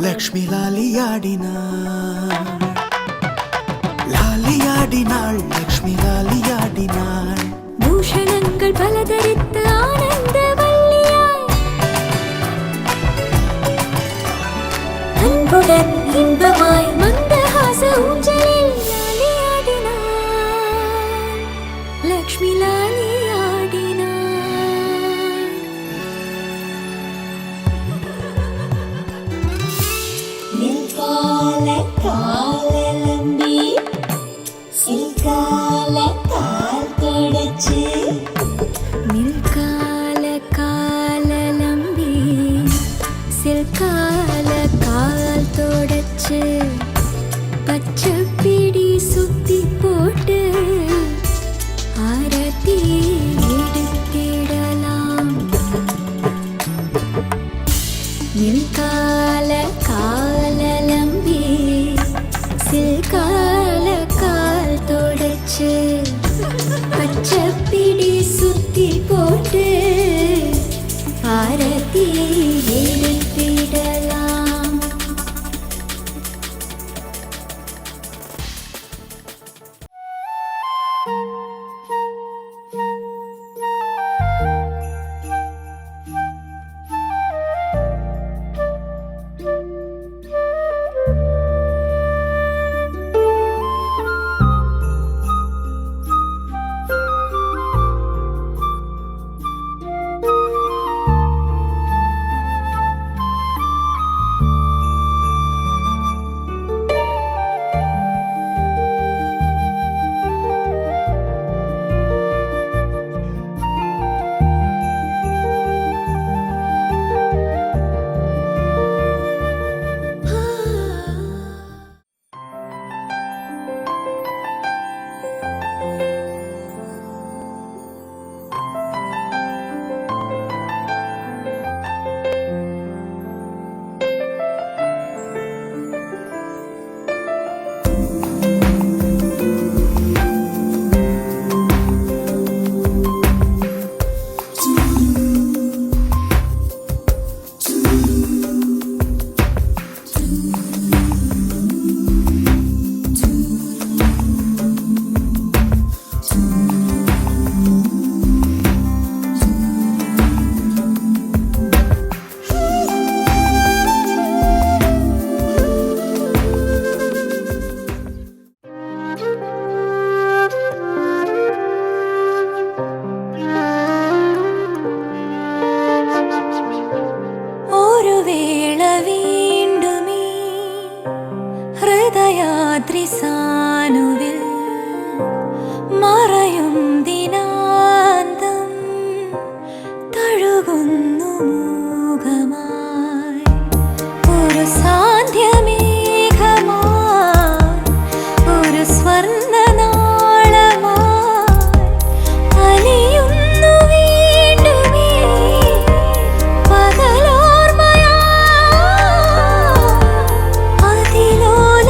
லக்ஷ்மி லாலியாடினாள், லாலியாடினாள், லக்ஷ்மி லாலியாடினாள். பூஷணங்கள் பல தரித்து ஆனந்த வல்லியாய் அன்புடன் இன்பமாய் மந்தஹாச ஊஞ்சலில் லாலியாடினாள், லக்ஷ்மி லாலியாடினாள். காலலம்பி சில்கால கால் தொடச்சு, நில்கால காலலம்பி சில்கால கால் தொடச்சு, பச்சை பிடி சுத்தி போட்டு ஆரத்தி எடுத்திடலாம். நில்கால காலலம்பி சில்கால கால் தொடச்சு, பச்சை பிடி சுத்தி போட்டு ஆரத்தி எடுத்திடலாம். ഹൃദയാദ്രിസാനുവിൽ മറയും ദിനാന്തം തഴുകുന്നു മൂകമായി ഒരു സാന്ധ്യമേഘമായി ഒരു സ്വർണ്ണനാളമായി അലിയുന്നു വീണ്ടുമേ പകലോർമ്മയായി അതിലോല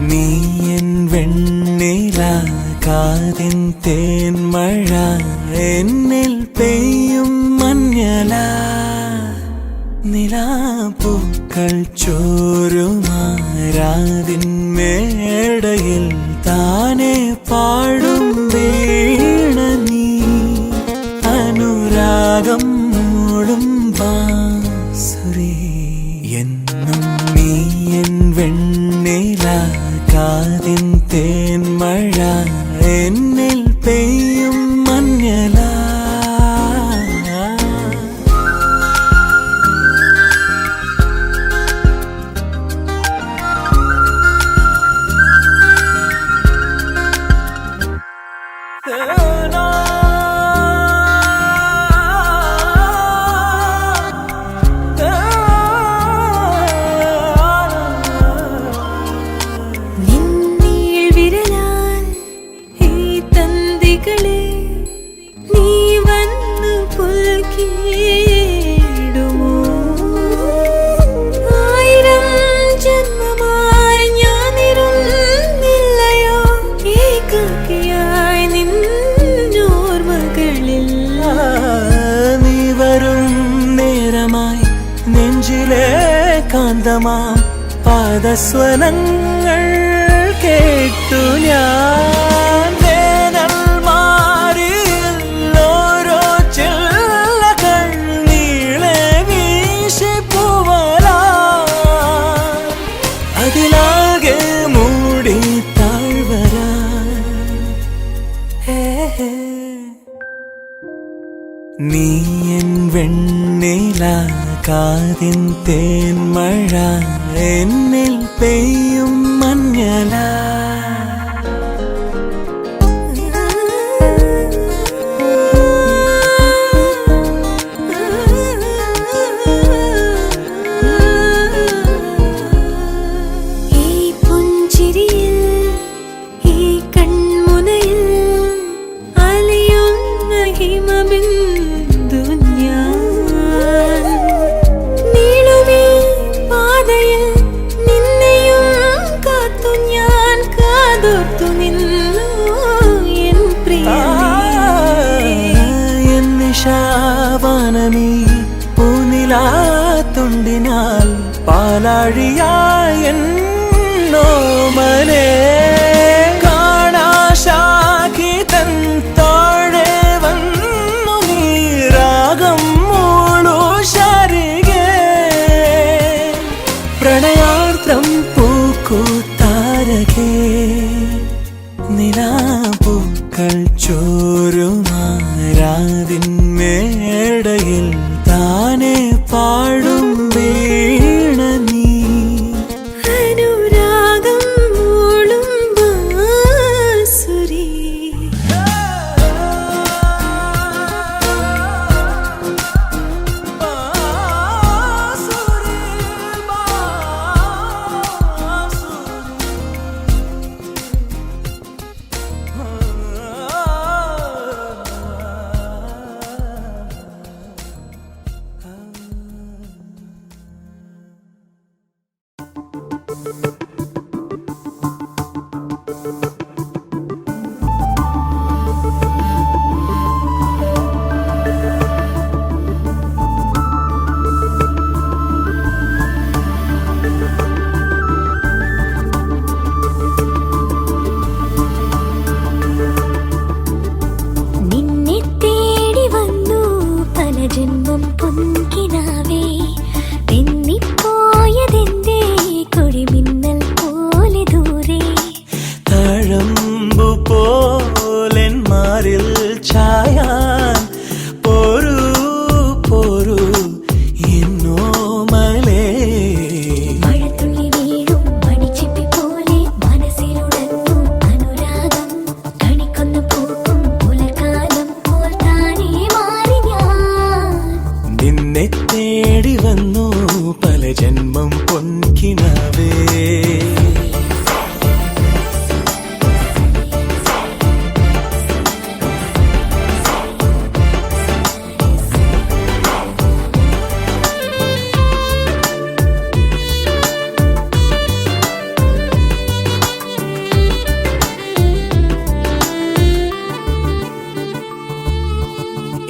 നീ എൻ വെണ്ണില കാതിൻ തേൻമഴ എന്നിൽ പെയ്യും മഞ്ഞല നിലാപ്പൂക്കൾ ചോരുമാരാതിൻ മേടയിൽ താനെ പാടും വീണ നീ അനുരാഗം മൂളും ബാസുരി എന്നും നീ എൻ വെണ്ണില കാതിൻ തേൻമഴ എന്നിൽ പെയ്യും മഞ്ഞല നെഞ്ചിലെ കാന്തമാം പാദസ്വനങ്ങൾ കേട്ടു ഞാൻ വേനൽ മാറിയിൽ ഓരോ ചില്ലകൾ നീളെ വീശി പൂവലാ അതിലാകെ മൂടി താഴ്വരാ നീ എൻ വെണ്ണില കാതിൻ തേൻമഴ എന്നിൽ പെയ്യും മഞ്ഞല നിശാവാനമീ പൂനിലാത്തുണ്ടിനാൽ പാലാഴിയായെന്നോമനെ കാണാശാഖി തൻ താഴെ വന്നു നീരാഗം മൂളു ശരികെ പ്രണയാർദ്രം പൂക്കൂത്താരകെ നിലാപ്പൂക്കൾ ചോരുമാരാതിൻ മേടയിൽ താനെ പാടും വീണ നീ അനുരാഗം മൂളും ബാസുരി ജന്മം പൊൻകിനാവേ തെന്നിപ്പോയതെന്തേ കൊടിമിന്നൽ പൊൻകിനാവേ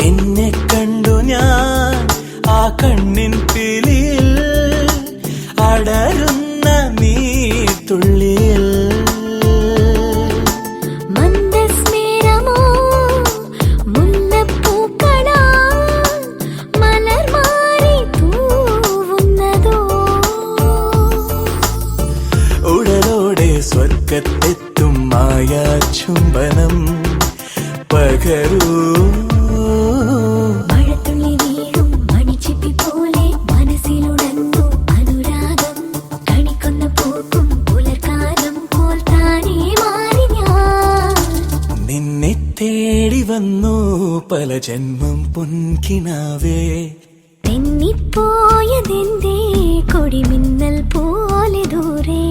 എന്നെ കണ്ടു ഞാൻ ആ കണ്ണിൻ പിലിയിൽ അടരുന്ന നീർത്തുള്ളിയിൽ മന്ദസ്മേരമോ മുല്ലപ്പൂക്കളാ മലർമാരി തൂവുന്നതോ ഉടലോടെ സ്വർഗത്തെത്തും മായാ ചുംബനം പകരൂ മഴത്തുള്ളി വീഴും മണിച്ചിപ്പി പോലെ മനസ്സിലുടന്നു അനുരാഗം കണിക്കൊന്ന പൂക്കും പുലർക്കാലം പോൽ താനേ മാറി ഞാൻ നിന്നെ തേടി വന്നു പല ജന്മം പൊൻകിനാവേ തെന്നിപ്പോയതെന്തേ കൊടിമിന്നൽ പോലെ ദൂരെ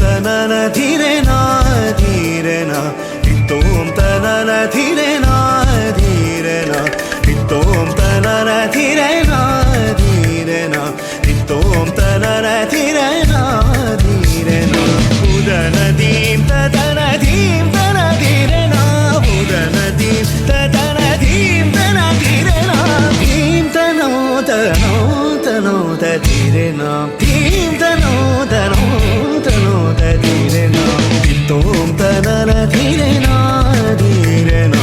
തനന ധീരന ധീരന ഇത്തോം തനന ധീരന ധീരന ഇത്തോം തനന ധീരന ധീരന ഇത്തോം തനന ധീരന ധീരന ഉദനദീം തനദീം തനധീരന ഉദനദീം തനദീം തനധീരന ധീം തനോ തനോ തനോ തധീരന ധീം തനോ തനോ തനോ തധീരന ഇത്തോം തനന ധീരന ധീരന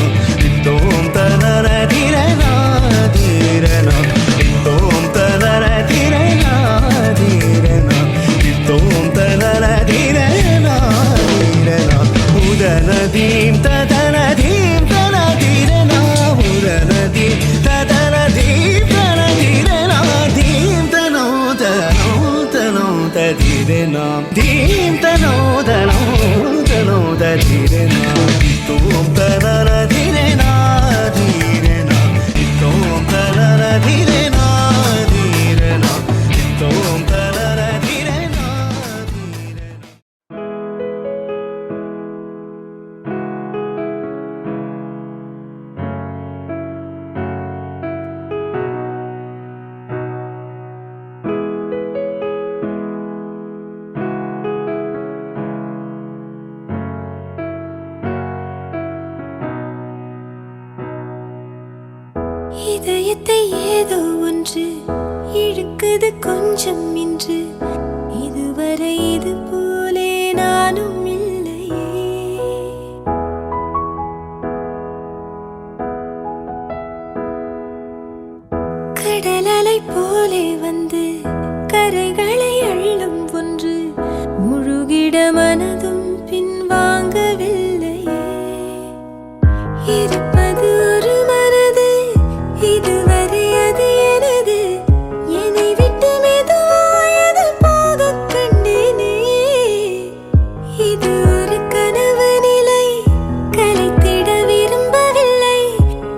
धीरे ना तुम तनन धीरे ना धीरे ना तुम तनन धीरे ना धीरे ना तुम तनन धीरे ना धीरे ना இதயத்தை ஏதோ ஒன்று இழுக்குது கொஞ்சம் இன்று இதுவரை இது போலே நானும் இல்லையே கடல் அலை போலே வந்து கரைகளை அள்ளும் ஒன்று முழுகிட மனதும் பின்வாங்கவில்லையே இருப்பது ஒரு மனது இதுவரை அது எனது என்னை விட்டு மெதுவாயது போகக் கண்டேனே இது ஒரு கனவு நிலை கலைத்திட விரும்பவில்லை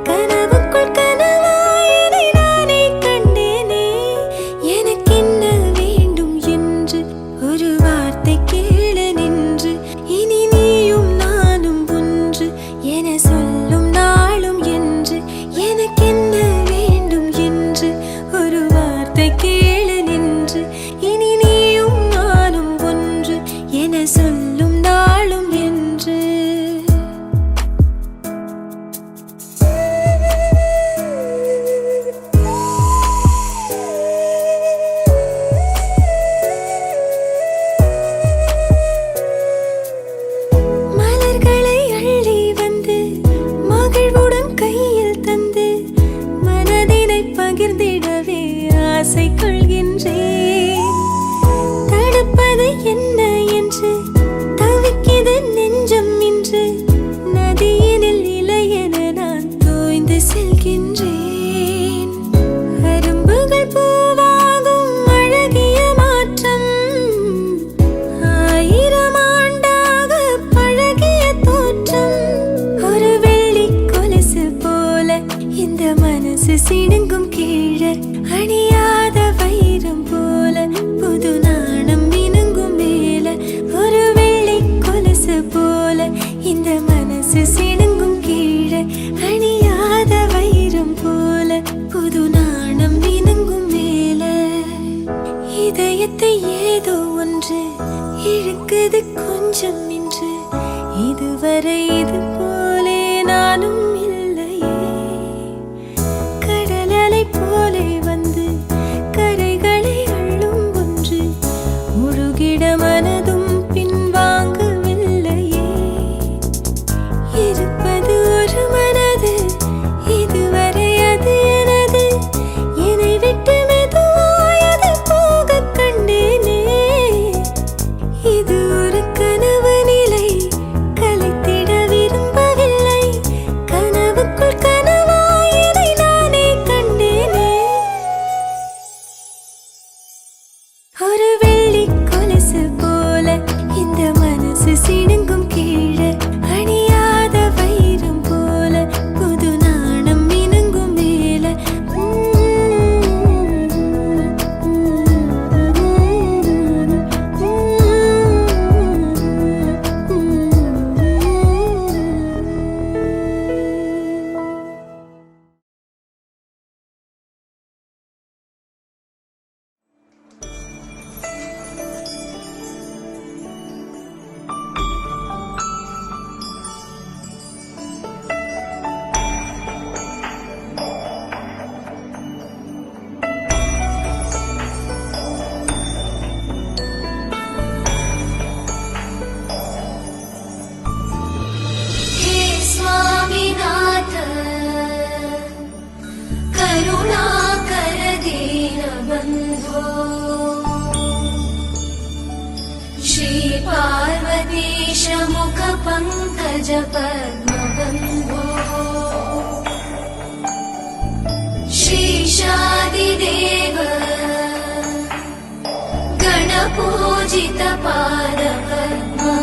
கனவுக்குள் கனவாயதை நானே கண்டேனே எனக்கென்ன வேண்டும் என்று ஒரு வார்த்தை கேளு நின்று இனி நீயும் நானும் ஒன்று என சொல்லும் நாளும் என்று எனக்கென்ன வேண்டும் என்று ஒரு வார்த்தை கேளு நின்று இனி நீயும் நானும் ஒன்று என சொல்லும் நாளும் என்று மலர்களை அள்ளி வந்து மகிழ்வுடன் கையில் தந்து மனதினை பகிர்ந்திடவே ஆசை கொள்கின்றேன் தடுப்பது என்ன என்று தவிக்கிது நெஞ்சம் இன்று நதியினில் இலையென நான் தோய்ந்து செல்கின்றேன் அரும்புகள் பூவாகும் அழகிய மாற்றம் ஆயிரம் ஆண்டாக பழகிய தோற்றம் ஒரு வெள்ளி கொலுசு போல இந்த மனசு சிடுங்கும் கீழே அணியாத வைரம் போல புது நாணம் மினுங்கும் மேல ஒரு வெள்ளி கொலுசு போல இந்த மனசு சிடுங்கும் கீழே அணியாத வைரம் போல புது நாணம் மினுங்கும் மேல இதயத்தை ஏதோ ஒன்று இழுக்குது கொஞ்சம் இன்று இதுவரை இது போலே நானும் இல்லையே கடல் அலை போலே வந்து கரைகளை அள்ளும் ஒன்று முழுகிட மனதும் பின்வாங்கவில்லையே இருப்பது ஒரு மனது இதுவரை அது எனது என்னை விட்டு மெதுவாயது போகக் கண்டேனே இது ஒரு கனவு நிலை கலைத்திட விரும்பவில்லை கனவுக்குள் கனவாயதை நானே கண்டேனே ஒரு வெள்ளி கொலுசு போல இந்த மனசு சிடுங்கும் கீழே அணியாத வைரம் போல புது நாணம் மினுங்கும் மேல हे स्वामीनाथ करुणाकर दीनबन्धो श्री पार्वतीश मुख पंकज पद्मबन्धो श्रीशादिदेव गणपूजित पादपद्मा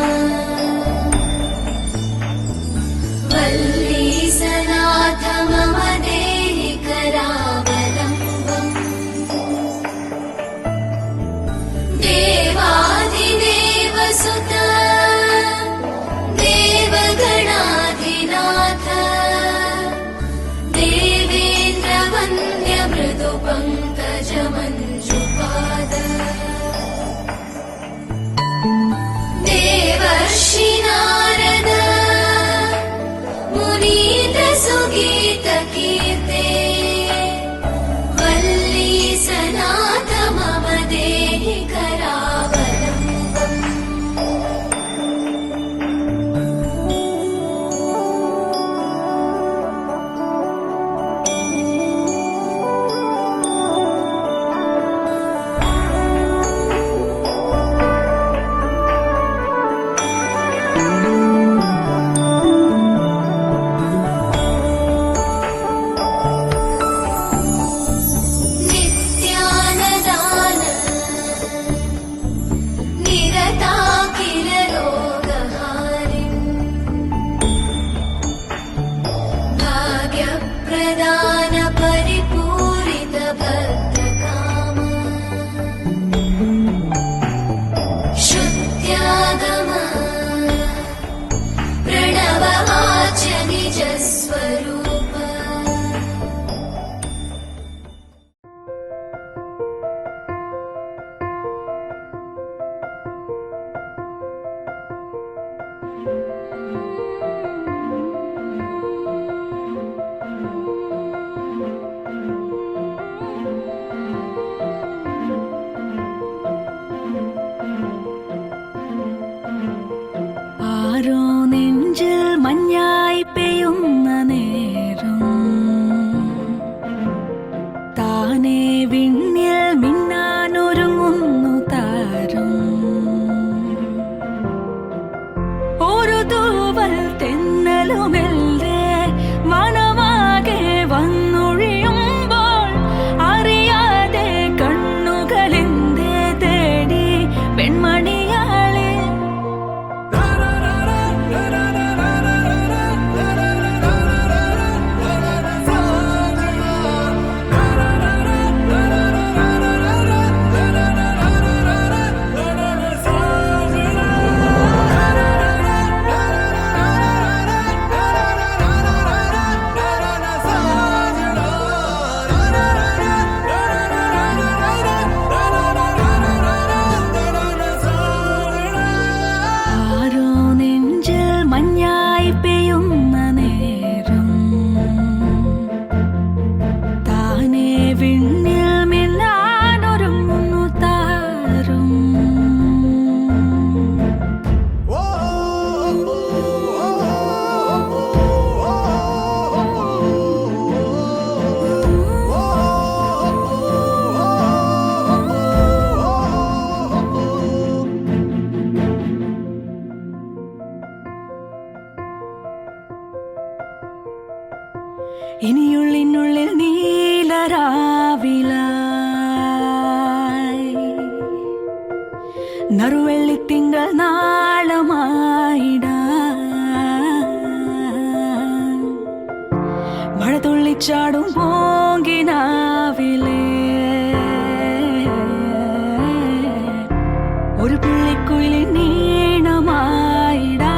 ആരോ നെഞ്ചിൽ മഞ്ഞായി പെയ്യുന്ന നേരം താനേ വിണ്ണിൽ മിന്നാനൊരുങ്ങുന്നു താരം ഒരു തൂവൽ തെന്നലുമെല്ലേ മനമാകെ വന്നൊഴിയുമ്പോൾ അറിയാതെ കണ്ണുകളെന്തേ തേടി പെൺമണിയാളെ ആരോ നെഞ്ചിൽ മഞ്ഞായി പെയ്യുന്ന നേരം താനേ വിണ്ണിൽ മിന്നാനൊരുങ്ങുന്നു താരം ഇനിയുള്ളിനുള്ളിൽ നീലരാവിലായി നറുവെള്ളിത്തിങ്കൾ നാളമായിടാൻ മഴ തുള്ളിച്ചാടും പോങ്കിനാവിലേ ഒരു പുള്ളിക്കുയിലിൻ നീണമായിടാൻ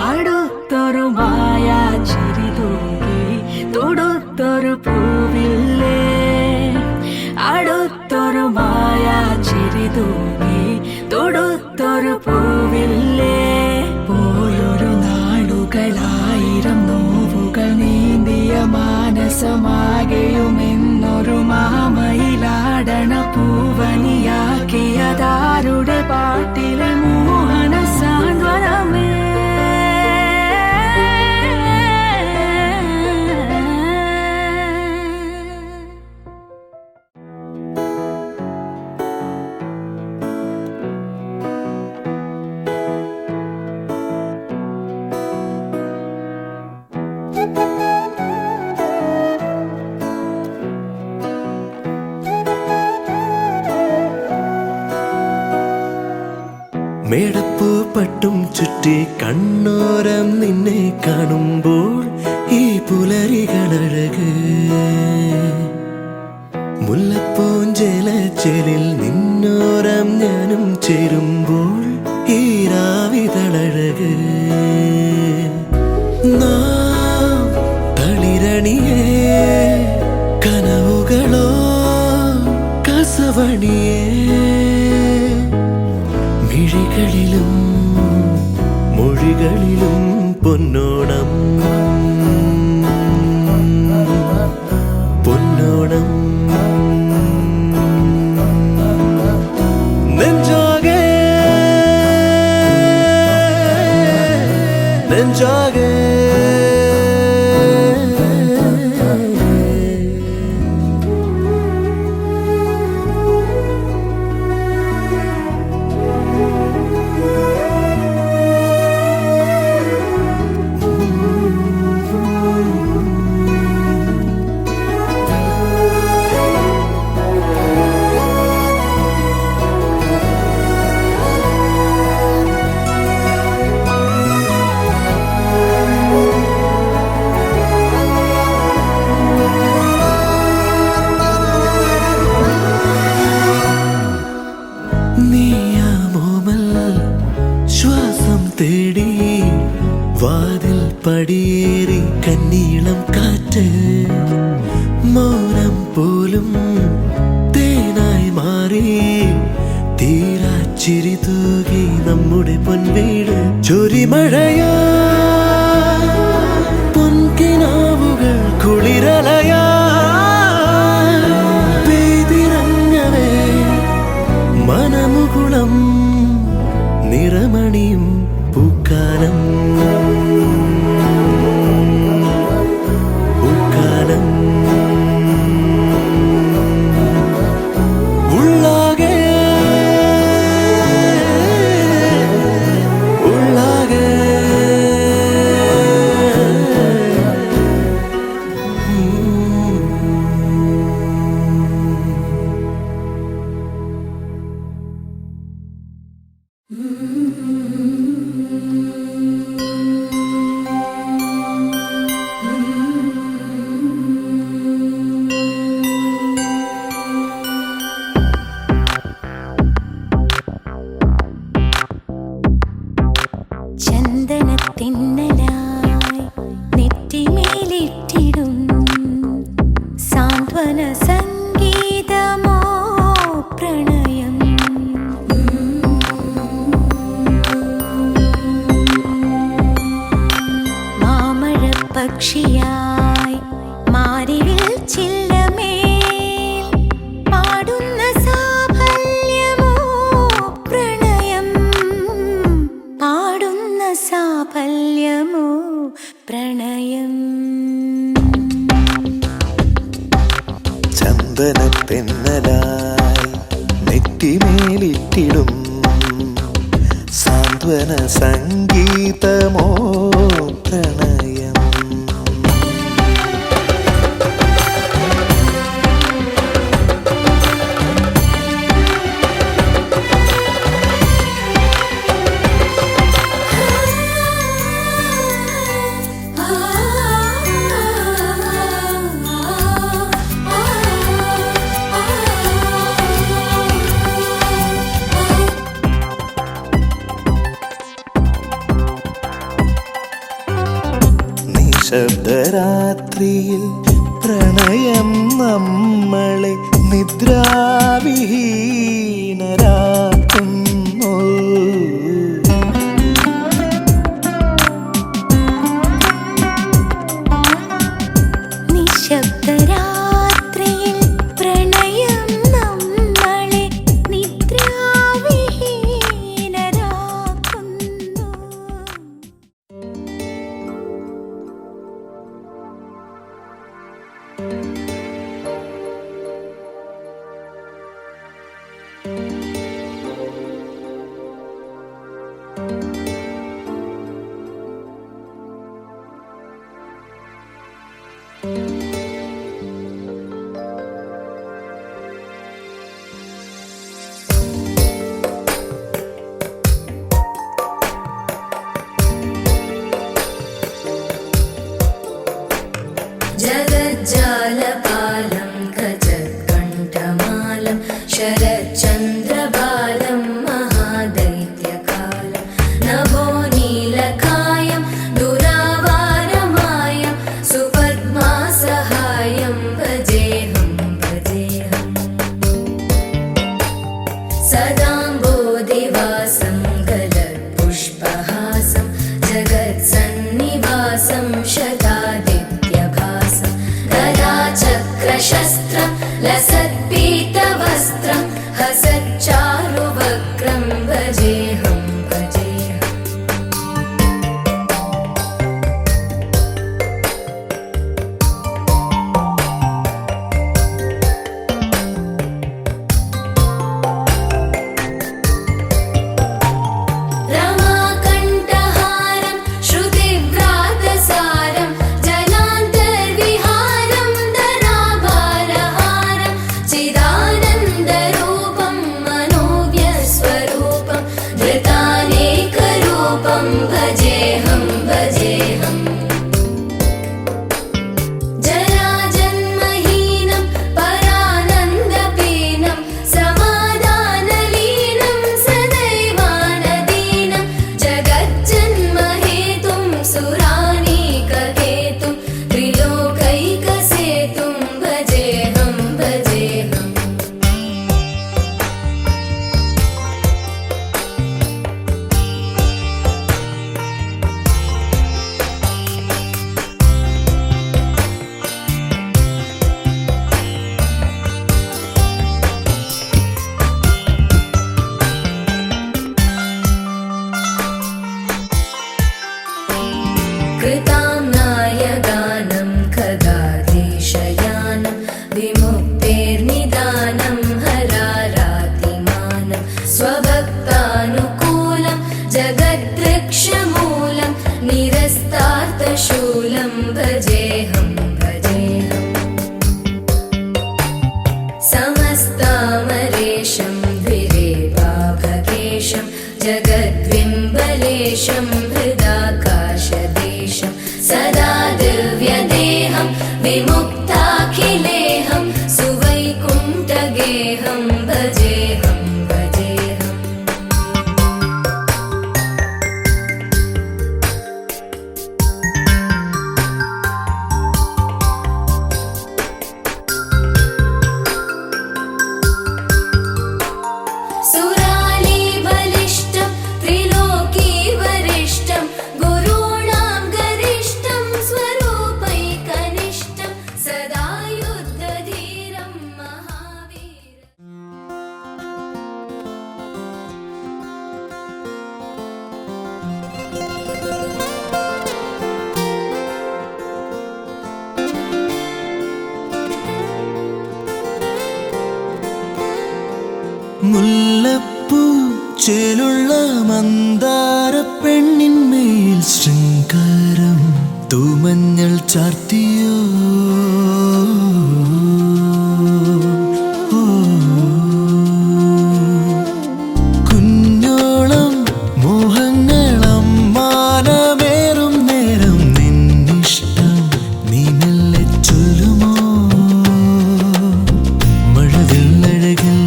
അടുത്തൊരു മായ ചിരി തൂകി തൊടുത്തൊരു പൂവില്ലേ അടുത്തൊരു മായ ചിരി തൂകി തൊടുത്തൊരു പൂവില്ലേ പോയൊരു നാടുകളായിരം നോവുകൾ നീന്തിയ മാനസമാകെയുമെന്നൊരു മാമയിലാടണ പൂവനിയാക്കിയതാരുടെ പാട്ടിലെ മോഹന സാന്ത്വനമേ മേടപ്പൂ പട്ടും ചുറ്റി കണ്ണോരം നിന്നെ കാണുമ്പോൾ ഈ പുലരികളഴക് മുല്ലപ്പൂഞ്ചേലച്ചേലിൽ നിന്നോരം ഞാനും ചേരുമ്പോൾ ഈ രാവിതളഴക് നാം തളിരണിയേ കനവുകളോ കസവണിയേ മിഴികളിലും മൊഴികളിലും പൊന്നോണം പൊന്നോണം നെഞ്ചാകെ നെഞ്ചാകെ തേടി വാതിൽ പടിയേറി കന്നീളം കാറ്റ് മൗനം പോലും തേനായി മാറി തീരാച്ചിരി തൂകി നമ്മുടെ പൊൻവീട് ചൊരിമഴയാ പൊൻകിനാവുകൾ കുളിരലയാ പെയ്തിറങ്ങവേ മനമുകുളം നിറമണിയും പൂക്കാലം പൂക്കാലം ഉള്ളാകെ ഉള്ളാകെ ചന്ദനത്തിന്നലായി നെറ്റിമേലിട്ടിടും സാന്ത്വന സംഗീതമോ പ്രണയം മാമഴ പക്ഷിയായി മാരിവിൽ ചില്ലമേൽ പാടുന്ന സാഫല്യമോ പ്രണയം പാടുന്ന സാഫല്യമോ പ്രണയം ചന്ദനത്തെന്നലായി നെറ്റിമേലിട്ടിടും സാന്ത്വന സംഗീതമോ പ്രണയം നിശബ്ദരാത്രിയിൽ പ്രണയം നമ്മളെ നിദ്രാവിഹീനരാക്കുന്നു നിശബ്ദരാത്രിയിൽ പ്രണയം നമ്മളെ നിദ്രാവിഹീനരാക്കുന്നു जगज्जालपालं गजत्कण्ठमालं शरच्चन्द्रबालं महादैत्यकालं नभोनीलकायं दुरावारमायं सुपद्मासहायं भजेऽहं भजेऽहम् सदाम्बोधिवासं गलत्पुष्पहासं जगत्सन्निवासं शतादित्यभासं गदाचक्रशस्त्रं लसत्पीतवस्त्रं हसच्चारुवक्त्रं भजेऽहं भजेऽहम् रमाकण्ठहारं श्रुतिव्रातसारं जनान्तर्विहारं धराभारहारं कृताम्नाय गानं खगादेशयानं विमुक्तेर्निदानं हरारातिमानं स्वभक्तानुकूलं जगद्वृक्षमूलं निरस्तार्थशूलं भजेऽहं भजेऽहम् समस्तामरेशं द्विरेवाभकेशं जगद्विम्बलेशं हृदाकाशदेशं सदा दिव्यदेहं विमुक्ताखिलेहं सुवैकुण्ठगेहं भजेऽहं भजेऽहम् सुरालीबलिष्ठं त्रिलोकीवरिष्ठं गुरूणां गरिष्ठं स्वरूपैकनिष्ठं सदा युद्धधीरं महावीरम् മുല്ലപ്പൂ ചേലുള്ള മന്ദാര പെണ്ണിന്മേൽ ശൃംഗാരം തൂമഞ്ഞൾ ചാർത്തിയോ ഓ. കുഞ്ഞോളം മോഹങ്ങളും മാനമേറും നേരം നിന്നിഷ്ടം നീ മെല്ലെ ചൊല്ലുമോ മഴവില്ലഴകിൽ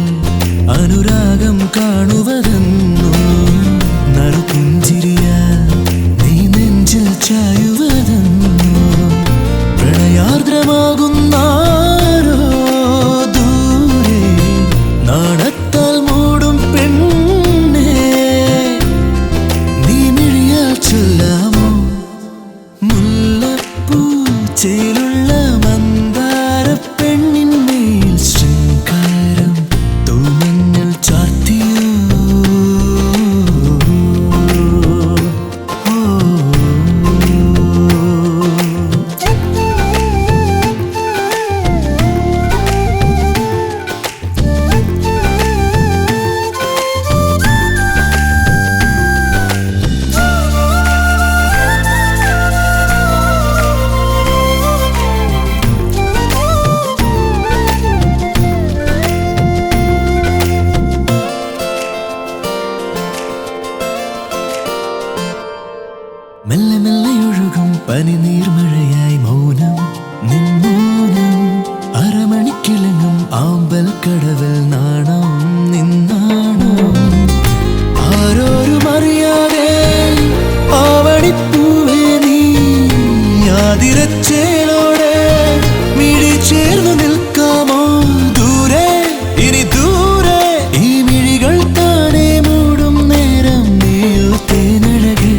അനുരാഗം കാണുവതെന്നോ നറുപുഞ്ചിരിയാൽ നീ നെഞ്ചിൽ ചായുവതെന്നോ പ്രണയാർദ്രമാകുന്നാരോ ദൂരെ നാണത്താൽ മൂടും പെണ്ണേ നീ മിഴിയാൽ ചൊല്ലാമോ മുല്ലപ്പൂ ചേലുള്ള മന്ദാര പെണ്ണിന്മേൽ ശൃംഗാരം തൂമഞ്ഞൾ ചാർത്തിയോ ഓ. മെല്ലെ മെല്ലെ ഒഴുകും പനിനീർമഴയായി മൗനം നിന്നൂനം അരമണിക്കിളങ്ങും ആമ്പൽ കടവൽ നാണം നിന്നാണോ ആരോരും അറിയാതെ ആവണിപ്പൂവേ നീ ആതിരച്ചേലോടെ മിഴി ചേർന്നു നിൽക്കാമോ ദൂരെ ഇനി ദൂരെ ഈ മിഴികൾ താനെ മൂടും നേരം നീയോ തേനഴകേ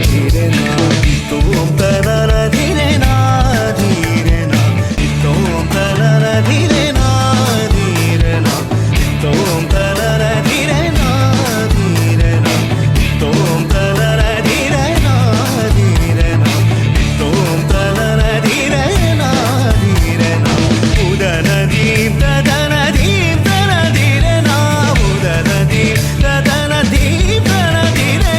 ധീരെ തോം തനന ധീരെ ധീരെ തോം തനന ധീരെ ധീരെ തോം തനന ധീരെ ധീരെ തോം തനന ധീരെ ധീരെ തോം തനന ധീരെ ധീരെ ഉദനദീം തദനദീം തനധീരെ ഉദനദീം തദനദീം തനധീരെ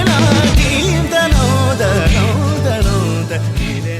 ദീം തനോദനോദനോദ ധീരെ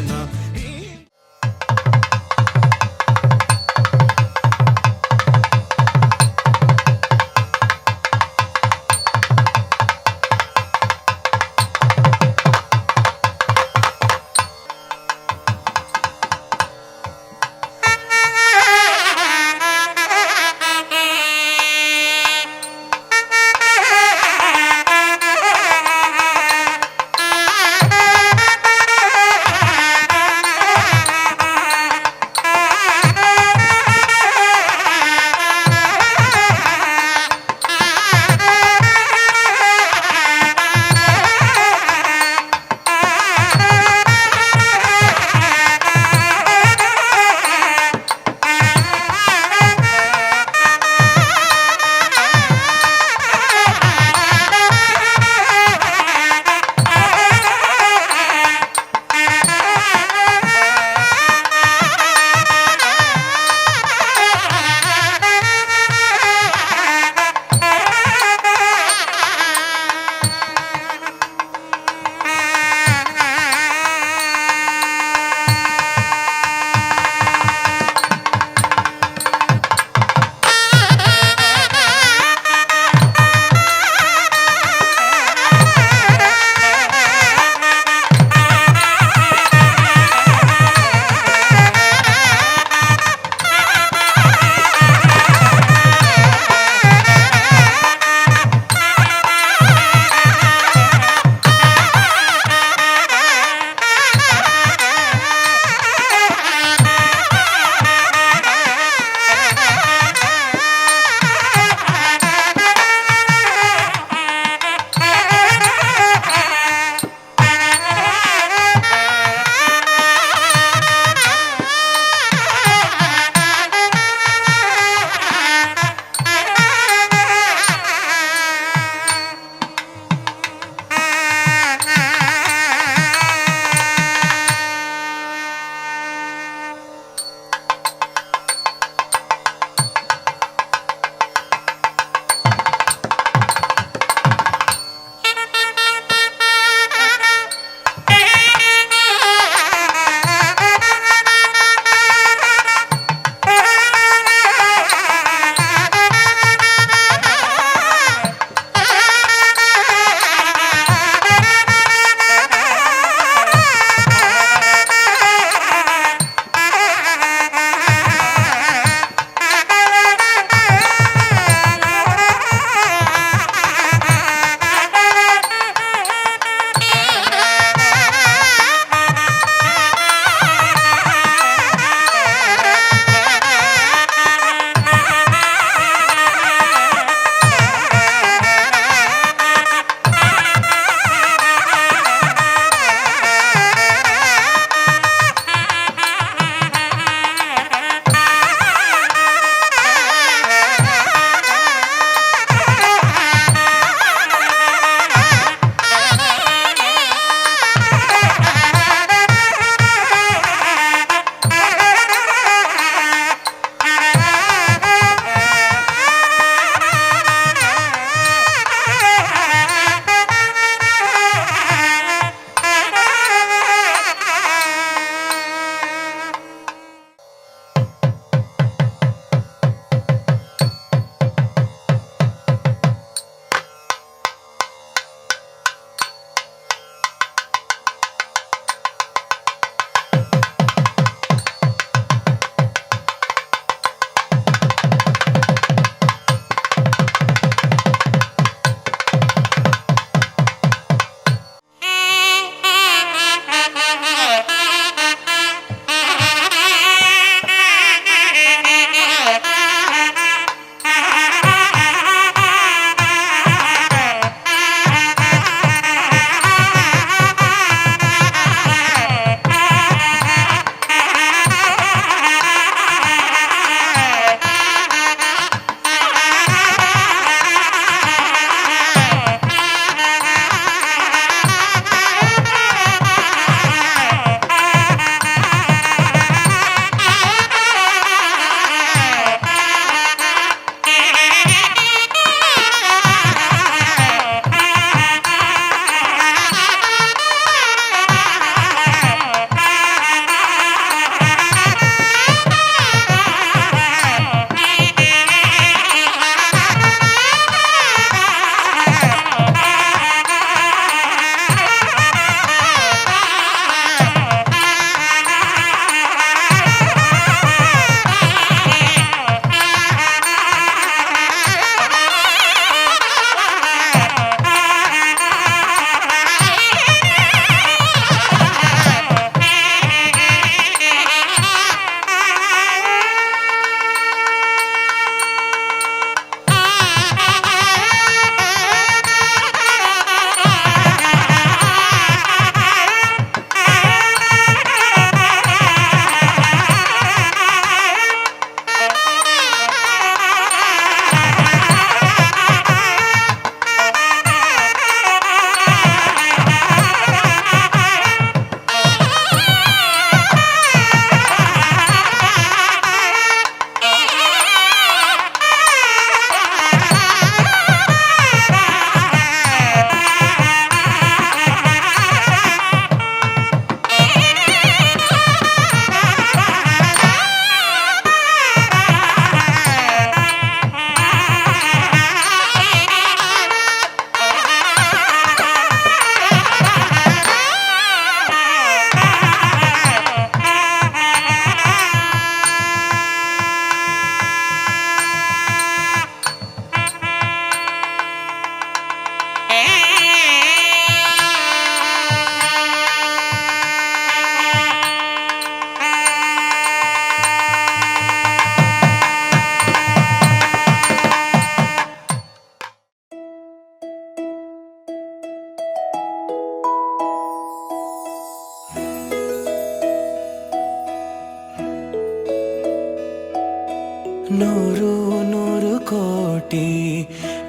ನೂರು ನೂರು ಕೋಟಿ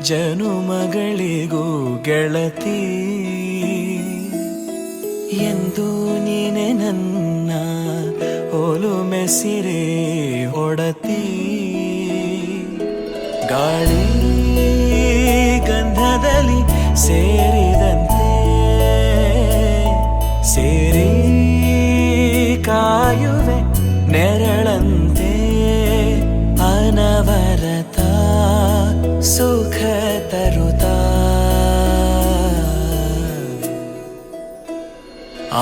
ಜನುಮಗಳಿಗೂ ಗೆಳತಿ ಎಂದು ನೀನೆ ನನ್ನ ಒಲುಮೆ ಸಿರೆ ಒಡತಿ ಗಾಳಿ ಗಂಧದಲ್ಲಿ ಸೇರಿದಂತೆ ಸೇರಿ ಕಾಯುವೆ ನೆರಳಂತೆ ಅನವರತ ಸುಖ ತರುತ್ತಾ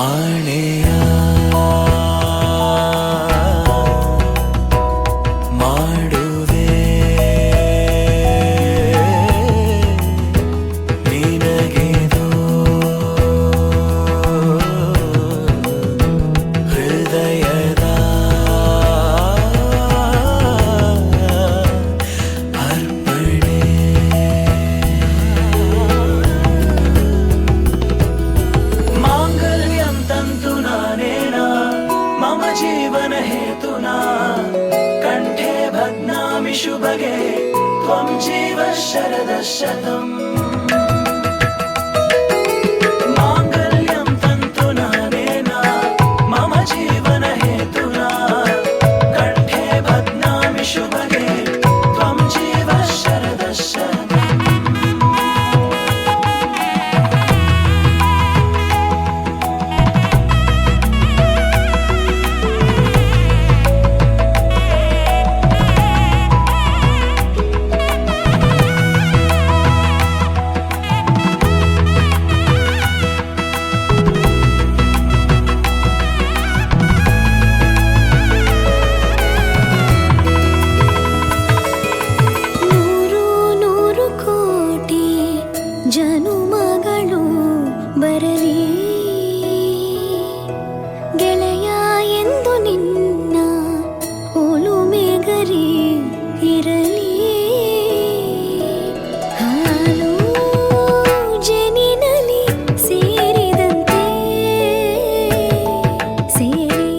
ಆಣೆಯ ಮಾಡುವೆ ನಿನಗೆದು ಹೃದಯದ ಅರ್ಪಣೆ ಮಾಂಗಲ್ಯಂ ತಂತು ನಾನೇನಾ ಮಮ ಜೀವನ ಹೇತುನಾ ಕಂಠೆ ಭಗ್ನಾಮಿ ಶುಭಗೆ ತ್ವಂ ಜೀವ ಶರದ ಶತಂ ಮಾಂಗಲ್ಯಂ ತಂತು ನಾನೇನಾ ಮಮ ಜೀವನ ಹೇತುನಾ ಕಂಠೆ ಭಗ್ನಾಮಿ ಶುಭಗೆ ತ್ವಂ ಜೀವ ಶರದ ಶತಂ ನೂರು ನೂರು ಕೋಟಿ ಜನುಮಗಳು ಬರಲಿ ಗೆಳೆಯ ಎಂದು ನಿನ್ನ ಒಲುಮೆಗರಿ ಇರಲಿ ಹಾಲು ಜನಿನಲಿ ಸೇರಿದಂತೆ ಸೇರಿ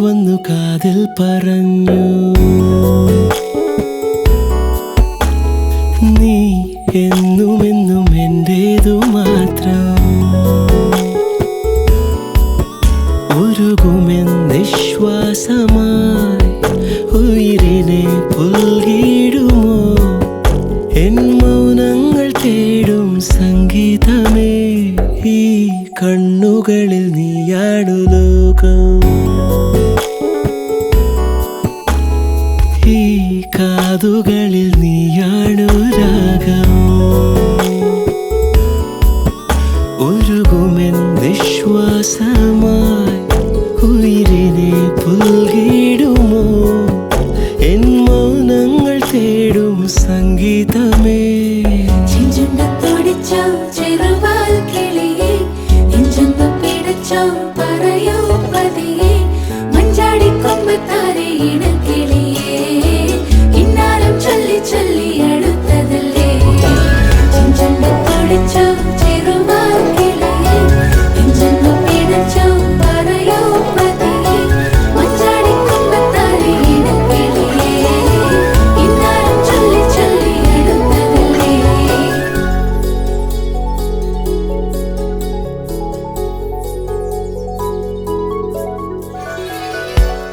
വന്നു കാതിൽ പറഞ്ഞു, നീ എന്നുമെന്നും എന്റേതു മാത്രം. ഉരുകുമെന്നിശ്വാസമായി ഉയിരിനെ പുൽകിടുമോ എൻ മൗനങ്ങൾ തേടും സംഗീതമേ. ഈ കണ്ണുകളിൽ നീയാണു ലോകം, ഈ കാതുകളിൽ നീയാണു രാഗം. ഉരുകുമെന്നിശ്വാസമായി ഉയിരെ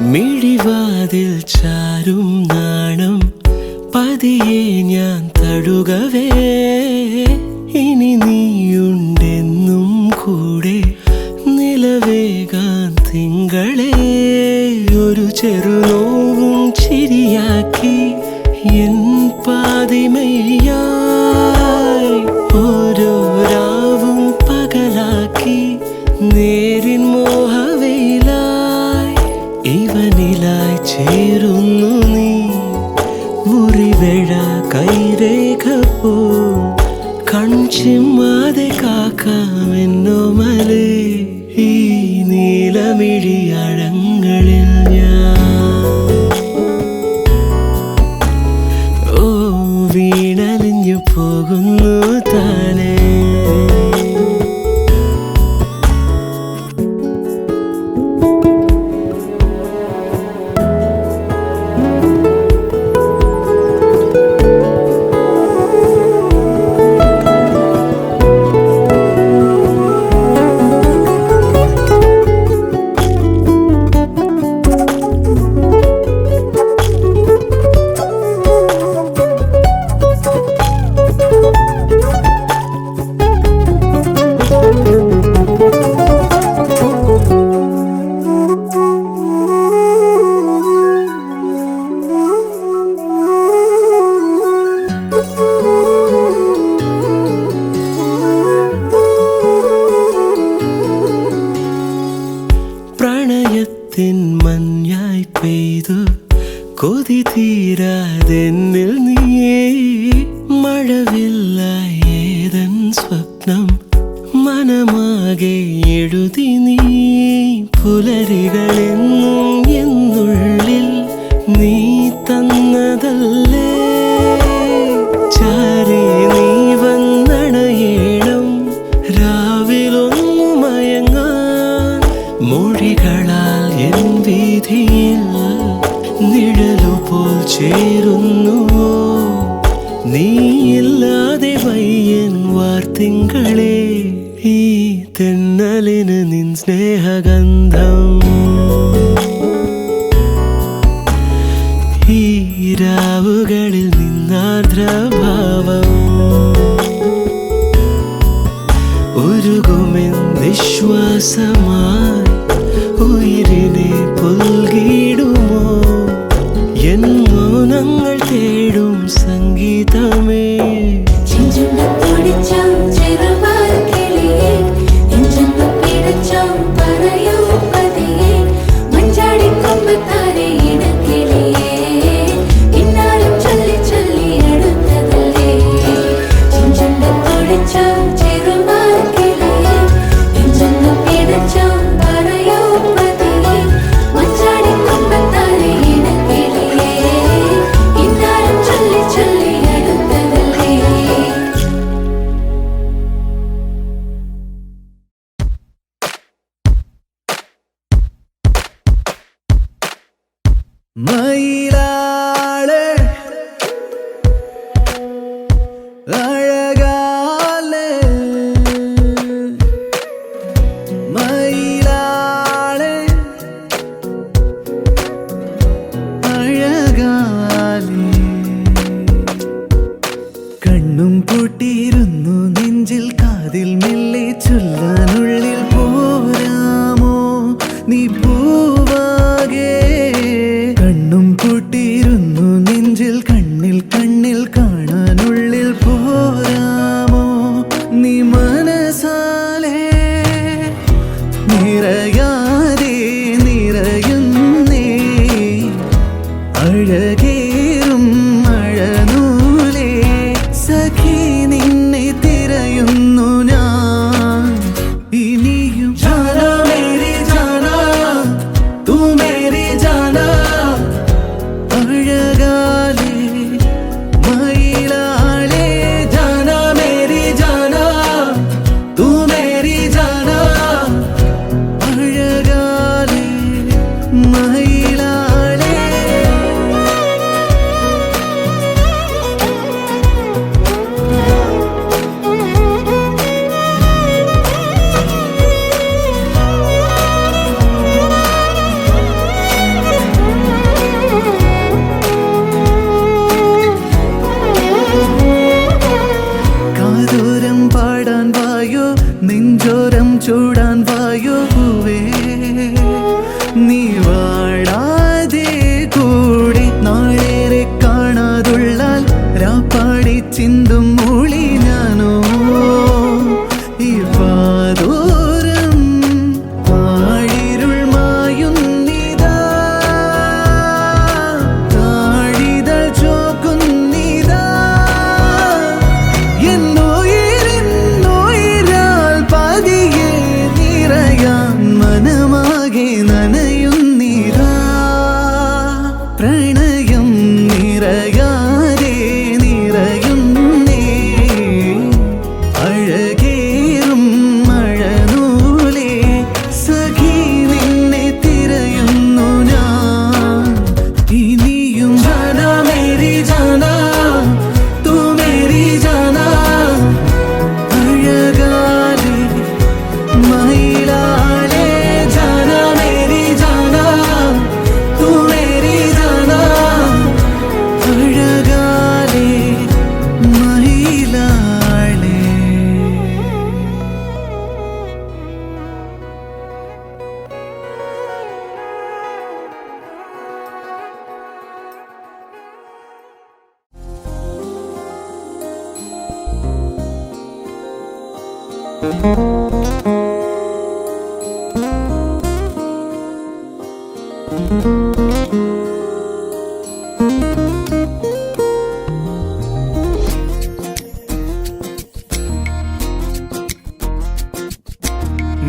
മിഴിവാതിൽ ചാരും നാണം പതിയെ ഞാൻ തടുകവേ ഇനി നീയുണ്ടെന്നും കൂടെ നിലവേകാൻ തിങ്കളെ ഒരു ചെറുനോവും ചിരിയാക്കി എൻ പാതിമയായി ഓരോ രാവും പകലാക്കി നേരിൻ മോഹവയിലായി ഇവനിലായി ചേരുന്നു നീ മുറിവേഴ കൈരേഖ പോ കൺചിമ്മാതെ കാക്കാമെന്നോ മലേ ഈ നീലമിഴിയഴങ്ങളിൽ ഞാൻ ഓ വീണലിഞ്ഞു പോകുന്നു താനേ പ്രണയത്തിൻ മഞ്ഞായി പെയ്തു കൊതി തീരാതെന്നിൽ നീയേ മഴവില്ലായി ഏതൻ സ്വപ്നം മനമാകെ എഴുതി നീ പുലരികളെന്നും എന്നുള്ളിൽ നീ തന്നതല്ലേ ചാരേ നീ വന്നണയേണം രാവിലൊന്നു മയങ്ങാൻ മൊഴികളാൽ എൻ വീതിയിൽ നിഴലുപോൽ ചേരുന്നുവോ നീയില്ലാതെ വയ്യൻ വാർത്തിങ്കളെ ഈ തെന്നലിന് നിൻ സ്നേഹഗന്ധം ഈ രാവുകളിൽ നിന്നാർദ്രഭാവം ഉരുകുമെൻ നിശ്വാസമായി ഉയിരിനെ പുൽകിടുമോ എൻ മൗനങ്ങൾ തേടും സംഗീതമേ മയിലാളെ അഴകാലെ മയിലാളെ അഴകാലെ കണ്ണും പൂട്ടിയിരുന്നു നെഞ്ചിൽ കാതിൽ മെല്ലെ ചൊല്ലാനുള്ളിൽ പോരാമോ നീ പൂവാകെ കണ്ണും പൂട്ടിയിരുന്നു നെഞ്ചിൽ കണ്ണിൽ കണ്ണിൽ കാണാനുള്ളിൽ പോരാമോ നീ മനസാലെ നിറയാതെ നിറയുന്നേ അഴകേറും അഴനൂലേ സഖി നിന്നെ തിരയുന്നു ഞാൻ ഇനിയും ജാനാ മേരി ജാനാ തൂ മേരി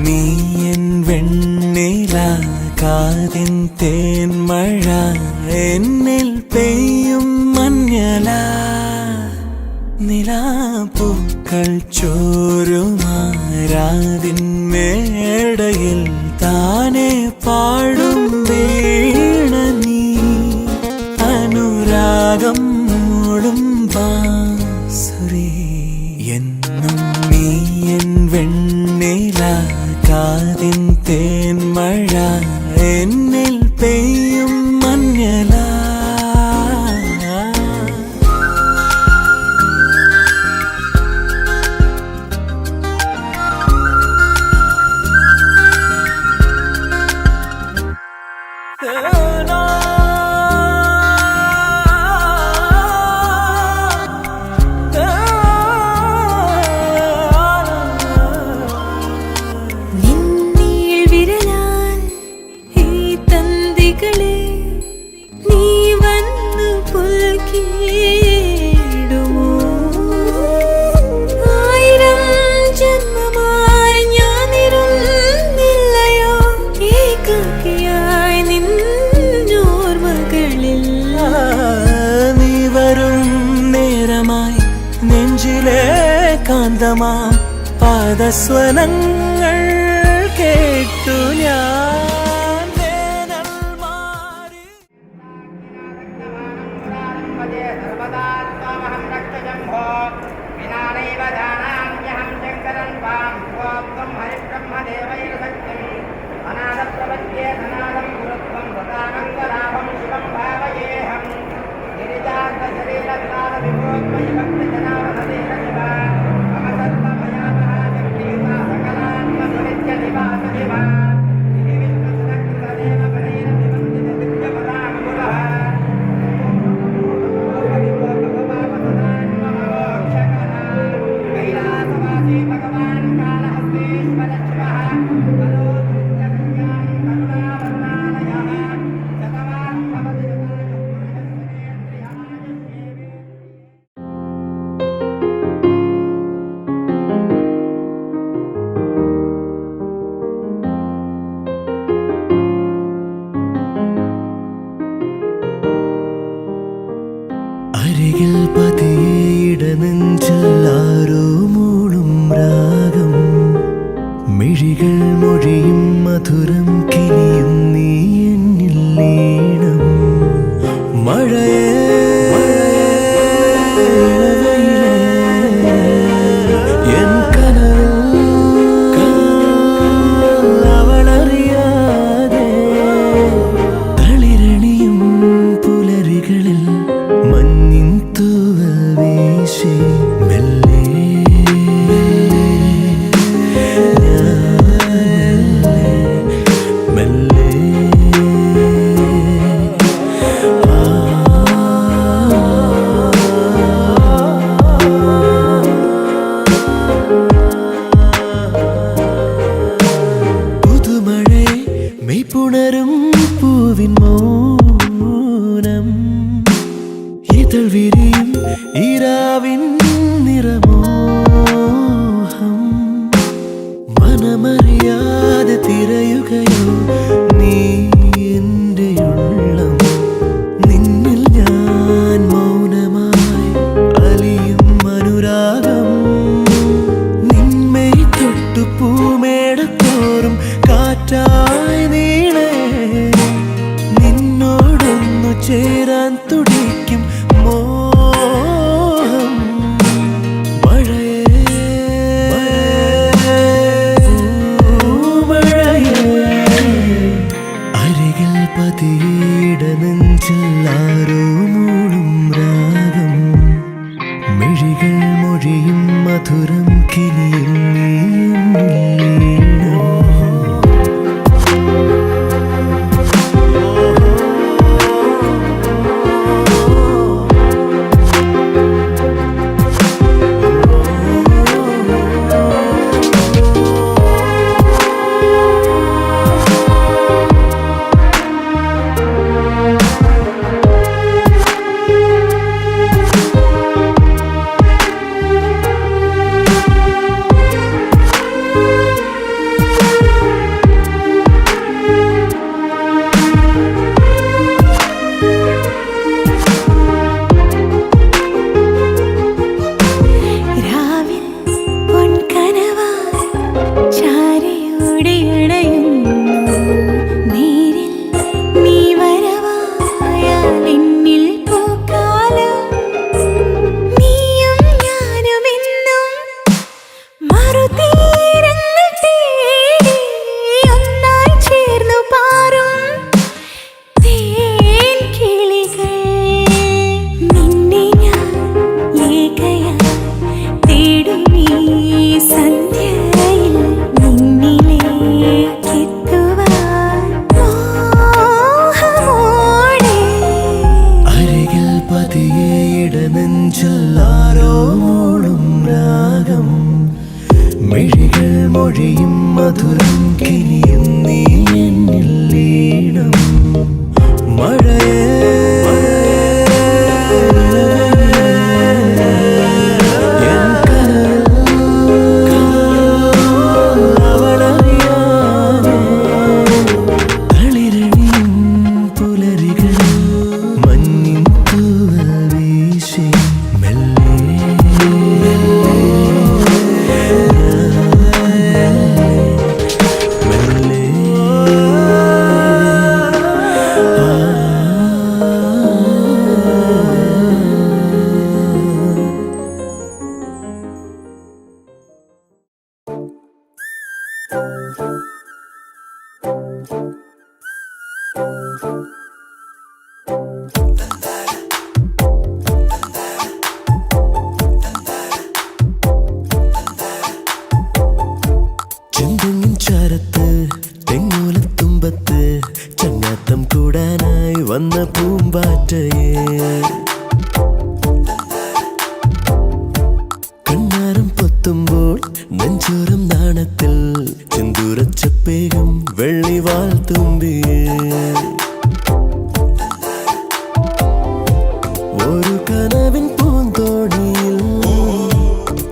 നീ എൻ വെണ്ണില കാതിൻ തേൻ മഴ എന്നിൽ പെയ്യും മഞ്ഞല നിലാപ്പൂക്കൾ ചോരുമാരാതിൻ മേടയിൽ താനെ പാടും വീണ നീ അനുരാഗം മൂടും ബാസുരി എന്നും നീ എൻ വെണ്ണില കാതിൻ തേൻ മഴ എന്നിൽ പെയ്യും മഞ്ഞല നിന്നിൽ വിരലാൽ ഈ തന്തികളെ നീ വന്നു പുൽകിടുമോ ആയിരം ജന്മമായി ഞാനിരുന്നില്ലയോ ഏകാകിയായി നിന്നോർമകളിൽ നീ വരും നേരമായി നെഞ്ചിലെ കാന്തമാ പാദസ്വനങ്ങൾ കേട്ടു ഞാൻ വേനൽ മാറി അരികിൽ പതിയിട നെഞ്ചിൽ ആരോ മൂളും രാഗം മിഴികൾ മൊഴിയും മധുരം കിനിയും നീ എന്നിൽ ലീനം മഴയേ എൻ കനവിൽ അവളറിയാതെ തളിരണിയും പുലരികളിൽ മഞ്ഞിൻ തൂവൽ വീശി മെല്ലെ മെല്ലെ പുതുമഴ മെയ്പുണരും പൂവിൻ മൗനം ഇതൾ വിരിയും ഈരാവിൻ നിറമോഹം മനമറിയാതെ തിരയുകയോ നീ എൻ്റെ ഉള്ളം നിന്നിൽ ഞാൻ മൗനമായി അലിയും അനുരാഗം നിന്മേ തൊട്ടു പൂമേടത്തോറും കാറ്റായി നീളേ നിന്നോടൊന്നു ചേരാൻ തുടിക്കും മോഹം മഴയേ അരികിൽ പതിയിട നെഞ്ചിൽ ആരോ മൂളും രാഗം മിഴികൾ മൊഴിയും മധുരം കിനിയും നീ ചെന്തെങ്ങിൻ ചാരത്ത് തെങ്ങോലത്തുമ്പത്ത് ചങ്ങാത്തം കൂടാനായി വന്ന പൂമ്പാറ്റയെ കണ്ണാരം പൊത്തുമ്പോൾ നെഞ്ചോരം നാണത്തിൽ ചെന്തൂരച്ചപ്പേകം വെള്ളിവാൽ തുമ്പിയെ ഒരു കനവിൻ പൂന്തോണിയിൽ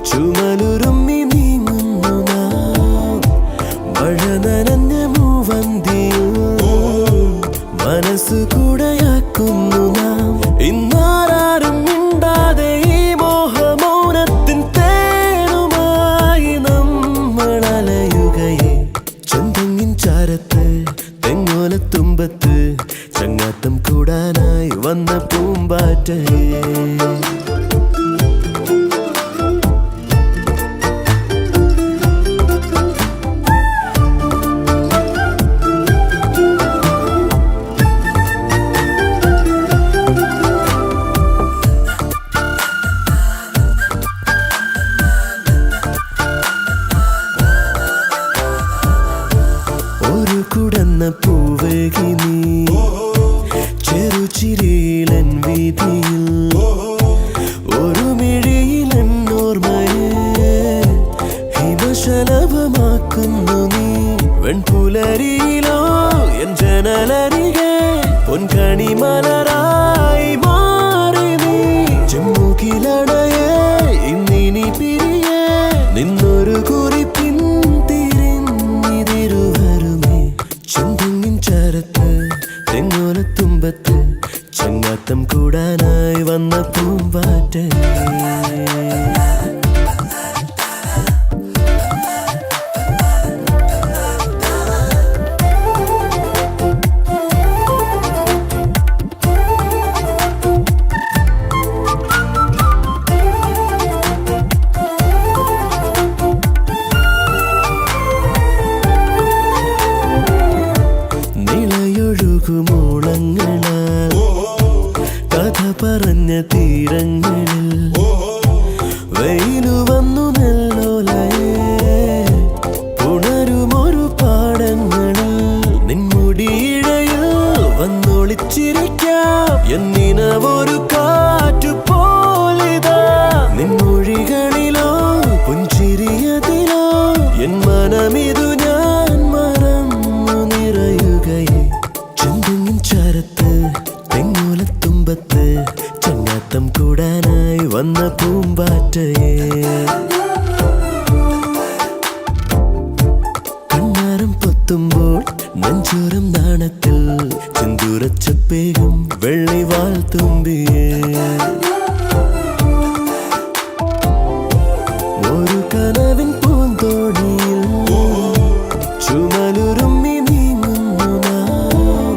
ചുമലുരുമ്മി നീങ്ങുന്നു നാം മഴ നനഞ്ഞ മൂവന്തിയിൽ മനസ്സു കൂടെയാക്കുന്നു നാം ഇന്നാരും മിണ്ടാതെ ഈ മോഹമൗനത്തിൻ തേനുമായി നമ്മൾ അലയുകയെ ചെന്തെങ്ങിൻ ചാരത്ത് തെങ്ങോലത്തുമ്പത്ത് ചങ്ങാത്തം കൂടാനായി വന്ന പൂമ്പാറ്റയെ ഒരു കുടന്ന പൂവേകി നീ ചെറുചിരിയിലൻ വീതിയിൽ ഒരു മിഴിയിലൻ ഓർമ്മയെ ഹിമശലഭമാക്കുന്നു നീ വെൺപുലരിയിലോ എൻ ജനലരികെ പൊൻകണിമലരായി മാറി നീ ചെമ്മുകിലടയെ ഇന്നിനി പിരിയെ നിന്നൊരു കുറിപ്പിൻ തിരിഞ്ഞിതിരുവരുമേ ചെന്തെങ്ങിൻ ചാരത്ത് തെങ്ങോലത്തുമ്പത്ത് ചങ്ങാത്തം കൂടാനായി വന്ന പൂമ്പാറ്റയെ നിളയൊഴുകുമൂളങ്ങളാൽ കഥ പറഞ്ഞ തീരങ്ങളിൽ വെയിലു വന്നു നെല്ലോലയെ ഉണരുമൊരു പാടങ്ങളിൽ നിൻമുടിയിഴയിൽ വന്നൊളിച്ചിരിക്കാം എന്നിനവൊരു കാറ്റു പോലിതാ നിൻമൊഴികളിലോ പുഞ്ചിരിയതിലോ എൻ മനമിതു ഞാൻ മറന്നു നിറയുകയെ ചെന്തെങ്ങിൻ ചാരത്ത് തെങ്ങോലത്തുമ്പത്ത് ചങ്ങാത്തം കൂടാനായി വന്ന പൂമ്പാറ്റയെ കണ്ണാരം പൊത്തുമ്പോൾ നെഞ്ചോരം നാണത്തിൽ ചെന്തൂരച്ചപ്പേകം വെള്ളിവാൽ തുമ്പിയെ ഒരു കനവിൻ പൂന്തോണിയിൽ ചുമലുരുമ്മി നീങ്ങുന്നു നാം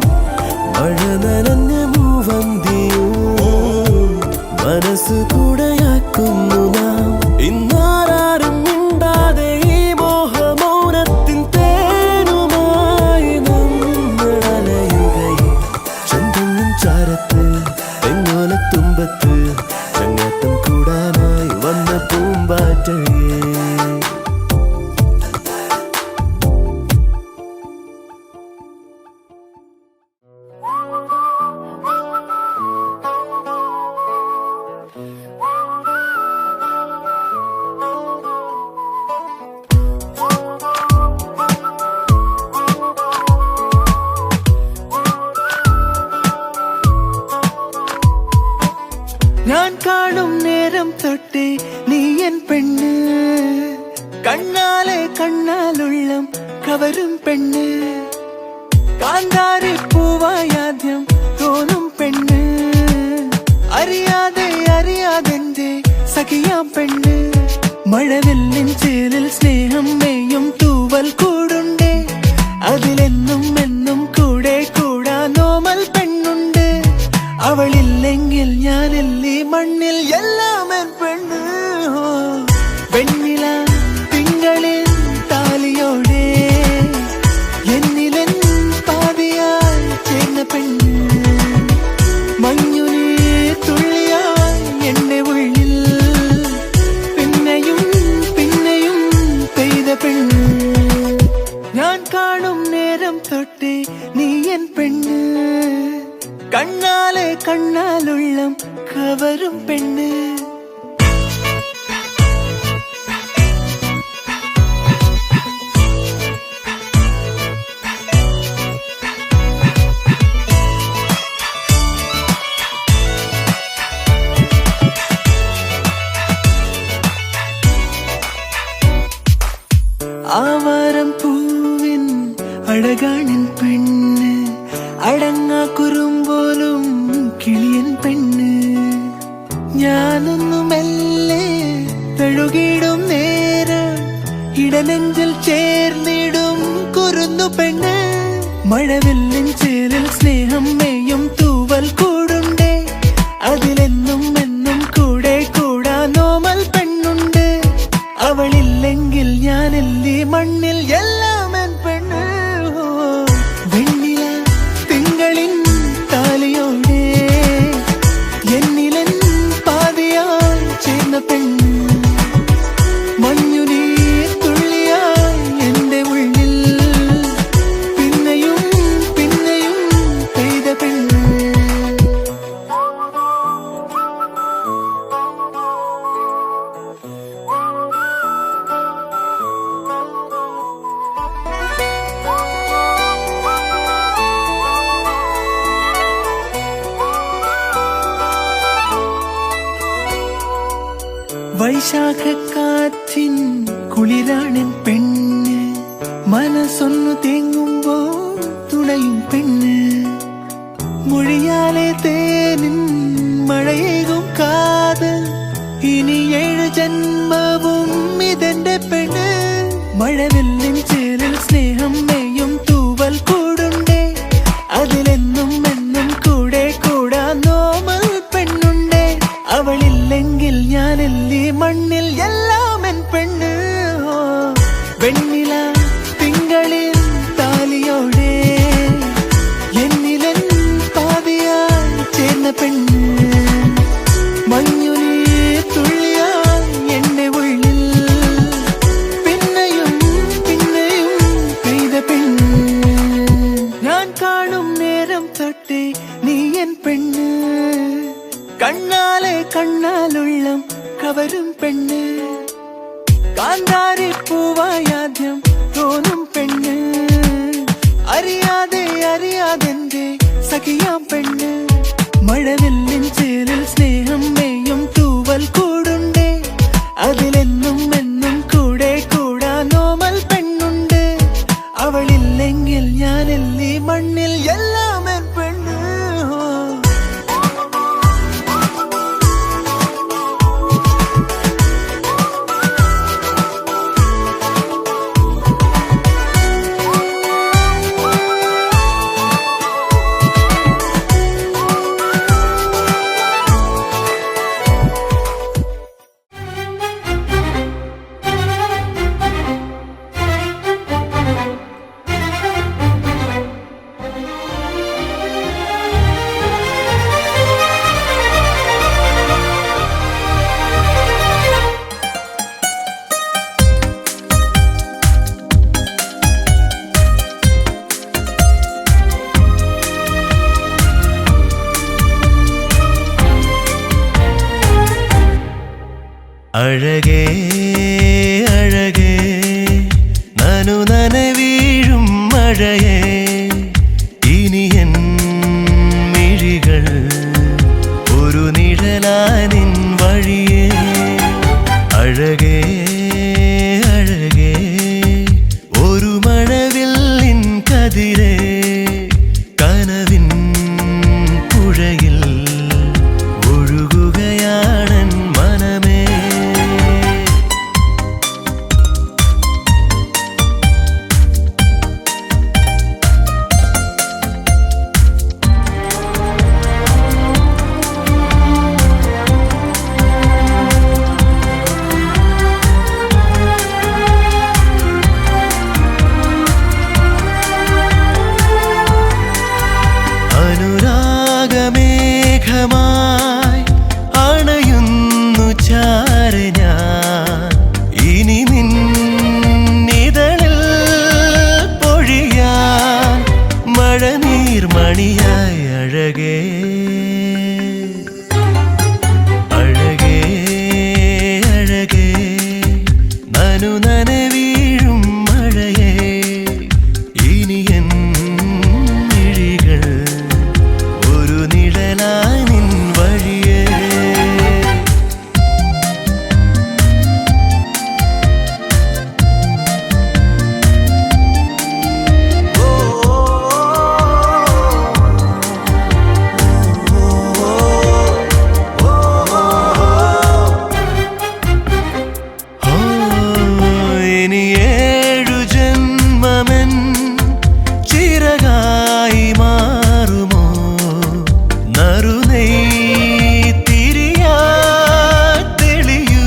മഴ നനഞ്ഞ മൂവന്തിയിൽ മനസ്സു കൂടെയാക്കുന്നു നാം ഇന്നാരും മിണ്ടാതെ ഈ മോഹമൗനത്തിൻ തേനുമായി നമ്മൾ അലയുകയെ ചെന്തെങ്ങിൻ ചാരത്ത് തെങ്ങോലത്തുമ്പത്ത് ചങ്ങാത്തം കൂടാനായി വന്ന പൂമ്പാറ്റയെ ഞാൻ കാണും നേരം തൊട്ടേ നീ എൻ പെണ്ണ് കണ്ണാലെ കണ്ണാലുള്ളം കവരും പെണ്ണ് കാന്താരി പൂവായാദ്യം തോന്നും പെണ്ണ് അറിയാതെ അറിയാതെന്റെ സഖിയാം പെണ്ണ് മഴവില്ലിൻ ചേലിൽ സ്നേഹം മേയും തൂവൽ കൂടുണ്ടേ അതിലെന്നും എന്നും കൂടെ കൂടാനോമൽ പെണ്ണുണ്ട് അവളില്ലെങ്കിൽ ഞാനില്ലേ മണ്ണിൽ എല്ലാം എൻ പെണ്ണ് വെണ്ണില തിങ്കളിൽ താലിയോടെ എന്നിലെൻ പാതിയായി ചേർന്ന പെണ്ണ് പെണ്ണ്, കണ്ണാലെ കണ്ണാലുള്ളം കവരും പെണ്ണ്. ആവാരം പൂവിൻ അഴകാണിൻ പെണ്ണ്, അടങ്ങാ കുറുമ്പോലും കിളിയൻ പെണ്ണ്. ഞാനൊന്നു മെല്ലെ തഴുകിടും നേരം ഇടനെഞ്ചിൽ ചേർന്നിടും കുറുന്നു പെണ്ണ്. മഴവില്ലിൻ ചേരിൽ സ്നേഹം മേയും തൂവൽ കൂടുണ്ടേ, അതിലെന്നും എന്നും കൂടെ കൂടാ നോമൽ പെണ്ണുണ്ട്. അവളില്ലെങ്കിൽ ഞാനെല്ലി മണ്ണിൽ എല്ലാം എൻ പെണ്ണ്. വെണ്ണില തിങ്കളിൻ താലിയോടെ എന്നിലൻ പാതിയായി ചേർന്ന പെണ്ണ്. മഞ്ഞുനീർ തുള്ളിയായി എന്റെ ഉള്ളിൽ പിന്നെയും പിന്നെയും പെയ്ത പെണ്ണ്. വൈശാഖക്കാറ്റിൻ കുളിരാണെൻ പെണ്ണ്, മനസ്സൊന്നു തേങ്ങുമ്പോ തുണയും പെണ്ണ്. മൊഴിയാലെ തേനിൻ മഴയേകും കാതൽ, ഇനി 7 ജന്മവും ഇതെന്റെ പെണ്ണ്. മഴവില്ലിൻ ചേരിൽ സ്നേഹം മേയും തൂവൽ കൂടുണ്ടേ, അതിലെന്നും എന്നും കൂടെ കൂടാ നോമൽ പെണ്ണുണ്ടേ. അവളില്ലെങ്കിൽ ഞാനെല്ലി മണ്ണിൽ എല്ലാം എൻ പെണ്ണ്. വെണ്ണില തിങ്കളിൽ താലിയോടെ എന്നിലൻ പാതിയായി ചേർന്ന പെണ്ണ്. മഞ്ഞുനീർ തുള്ളിയായി എന്റെ ഉള്ളിൽ പിന്നെയും പിന്നെയും പെയ്ത പെണ്ണ്. ഞാൻ കാണും നേരം തൊട്ടേ നീ എൻ പെണ്ണ്, കണ്ണാലെ കണ്ണാലുള്ളം കവരും പെണ്ണ്. കാന്താരി പൂവായാദ്യം തോന്നും പെണ്ണ്, അറിയാതെ അറിയാതെന്റെ സഖിയാം പെണ്ണ്. മഴവില്ലിൻ ചേരിൽ സ്നേഹം മേയും തൂവൽ കൂടുണ്ടേ, അതിലെന്നും എന്നും കൂടെ കൂടാ നോമൽ പെണ്ണുണ്ട്. അവളില്ലെങ്കിൽ ഞാനെല്ലി മണ്ണിൽ എല്ലാം എൻ പെണ്ണ്. അഴകേ അഴകേ നനു നനവീഴും മഴയേ, ഇനി എൻ മിഴികൾ ഒരു നിഴലാനിൻ വഴിയേ. അഴകേ അഴകേ ഒരു മഴവില്ലിൻ കതിരേ, കനവിൻ പുഴയിൽ ഒഴുകുകയാണൻ മനമേ. കണിയായി അഴകേ അഴകേ അഴകേ നനു നനവീഴും മഴയേ ഇനി എൻ മിഴികൾ ഒരു നിഴലായി നിൻ വഴിയേ ഇനി 7 ജന്മമെൻ ചിറകായി മാറുമോ നറുനെയ് തിരിയായി തെളിയൂ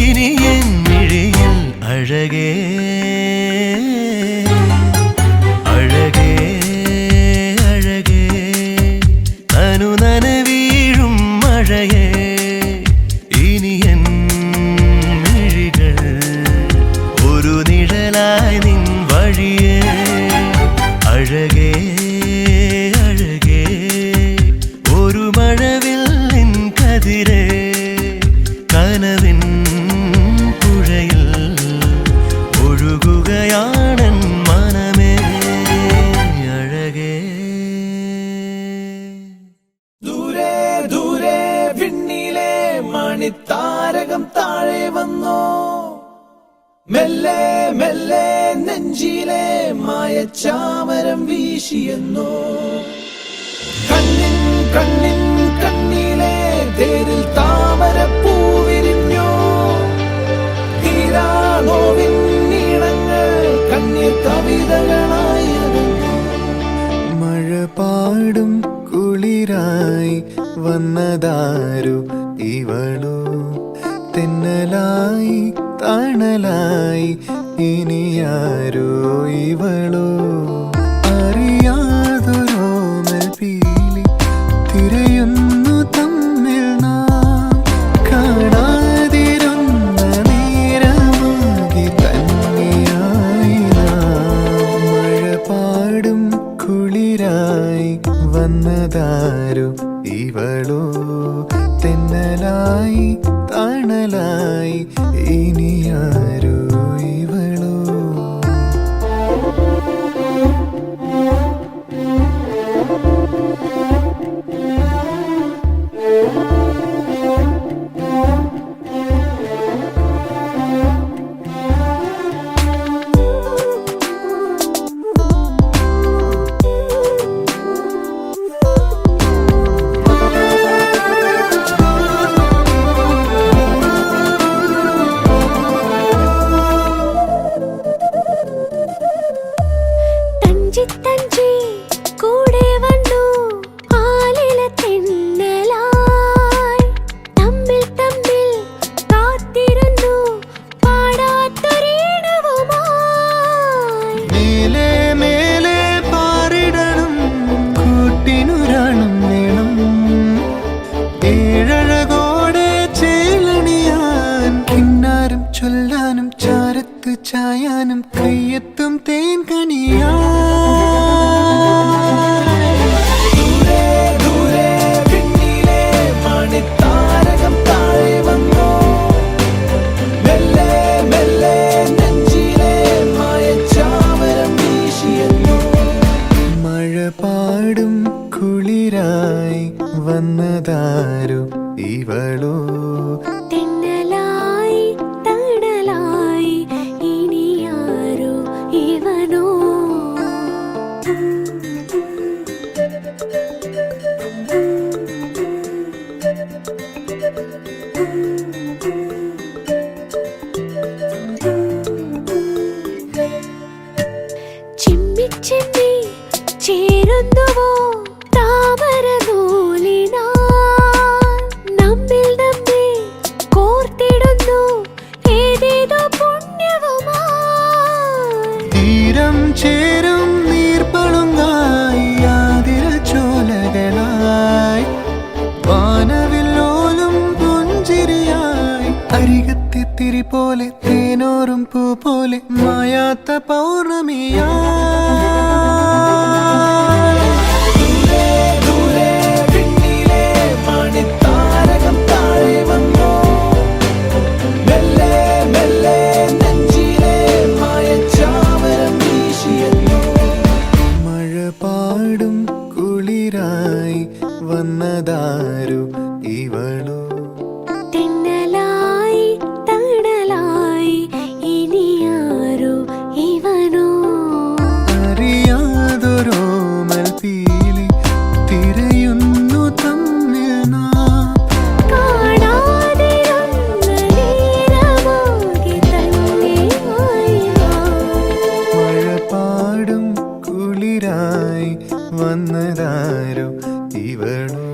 ഇനി എൻ മിഴിയിൽ അഴകേ അഴകേ അഴകേ നനു നനവീഴും മഴയേ ഇനി എൻ മിഴികൾ ഒരു നിഴലായി നിൻ വഴിയേ അഴകേ അഴകേ ഒരു മഴവില്ലിൻ കതിരേ കനവിൻ പുഴയിൽ ഒഴുകുകയാണെൻ മനമേ അഴകേ ദൂരെ ദൂരെ വിണ്ണിലെ മണിത്താരകം താഴെ വന്നോ മെല്ലെ മെല്ലെ നെഞ്ചിലെ മായച്ചാമരം വീശിയെന്നോ കണ്ണിൻ കണ്ണിൻ കണ്ണിലെ തേരിൽ താമര പൂവിരിഞ്ഞോ തീരാനോവിൻ നീളങ്ങൾ കണ്ണീർ കവിതകളായി മഴ പാടും കുളിരായി വന്നതാരു ഇവളോ തെന്നലായി തണലായി ഇനിയാരോ ഇവളോ അറിയാതൊരോമൽ പീലി തിരയുന്നു തമ്മിൽ നാം കാണാതിരുന്ന നേരമാകി തന്നെയായി നാം മഴ പാടും കുളിരായി വന്നതാരു ഇവളോ തെന്നലായി തണലായി ഇനിയാരോ ഇവളോ തഞ്ചി തഞ്ചി കൂടെ വന്നു ആലില തെന്നലായി തമ്മിൽ തമ്മിൽ കാത്തിരുന്നു പാടാത്തൊരീണവുമായി മേലെ മേലെ പാറിടണം കൂട്ടിനുരാണം വേണം ഏഴഴകോടെ ചേലണിയാൻ കിന്നാരം ചൊല്ലാനും ചാരത്ത് ചായാനും കയ്യെത്തും തേൻ കണിയാ ദൂരെ ദൂരെ വിണ്ണിലെ മണിത്താരകം താഴെ വന്നോ മെല്ലെ മെല്ലെ നെഞ്ചിലെ മായച്ചാമരം വീശിയെന്നോ മഴ പാടും കുളിരായി വന്നതാരു ഇവളോ തെന്നലായി തണലായി ഇനിയാരോ ഇവനോ ചിമ്മി ചിമ്മി ചേരുന്നുവോ താമര നൂലിനാൽ നമ്മിൽ നമ്മെ കോർത്തിടുന്നു ഏതേതോ പുണ്യവുമായി തീരം ചേരും നീർപ്പളുങ്കായി ആതിര ചോലകളായി വാനവില്ലോലും പുഞ്ചിരിയായി അരികത്തെ തിരി പോലെ തേനോറും പൂ പോലെ മായാത്ത പൗർണമിയായി പാടും കുളിരായി വന്നതാരു ഇവളോ തെന്നലായി തണലായി ഇനിയാരോ ഇവനോ അറിയാതൊരോമൽ പീലി തിരയുന്നു തമ്മിൽ നാം കാണാതിരുന്ന നേരമാകെ തന്നെയായി മഴ പാടും കുളിരായി വന്നതാരോ ഇവളോ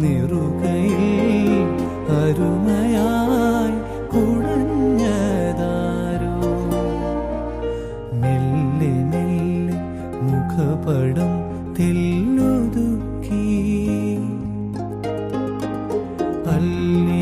നെറുകയിൽ അരുമയായി കുഴഞ്ഞതാരോ മെല്ലെ മെല്ലെ മുഖപടം തെല്ലൊതുക്കി അല്ലി